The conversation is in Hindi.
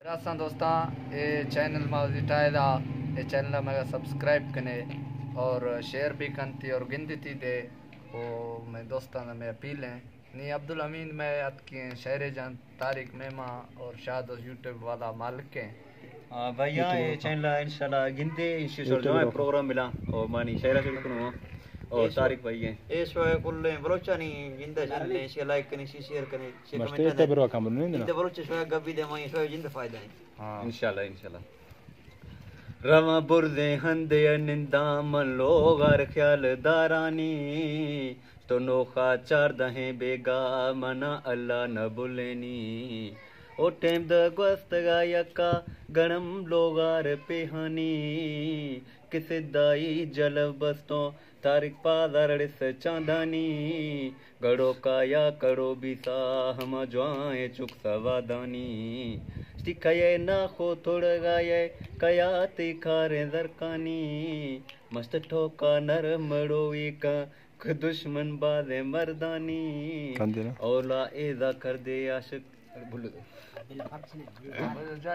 असां दोस्तां ये चैनल मां विटायदा ये चैनल में सब्सक्राइब कने और शेयर भी करती और गिनती थी दे वो मैं दोस्तान में अपील है नी अब्दुल अमीन में अतकी शहर जान तारिक मेमा और शाद यूट्यूब वाला मालिक है। हाँ भैया ये चैनल इंशाल्लाह गिनते इंशाल्लाह प्रोग्राम मिला और मानी शहर से कुनो और तारिक भाई है इस वक्त कुल बलोचा नहीं जिंदा चैनल इसे लाइक करनी इसे शेयर करनी इसे मस्त कमेंट है बरो काम नहीं ना करनी बलोचा शोया गब्बी दे माई शोया जिंदा फायदा है। हाँ इंशाल्लाह इंशाल्लाह रवा बुरदे हंदे निंदा मन लोगार ख्याल दारानी तो नोखा चार दहे बेगा मना अल्लाह न बुलेनी ओ टेम द गोस्त गायका गणम लोगार पेहानी किसे दाई जल बस्तो तारिक पादार से चांदानी गड़ो काया करो बिसा हम ज्वाए चुक सवादानी सिखाये ना खो थोड़ गाये कया तिखारे दरकानी मस्त ठोका नर मड़ोई का दुश्मन बादे मर्दानी औला एदा कर दे आशिक भूल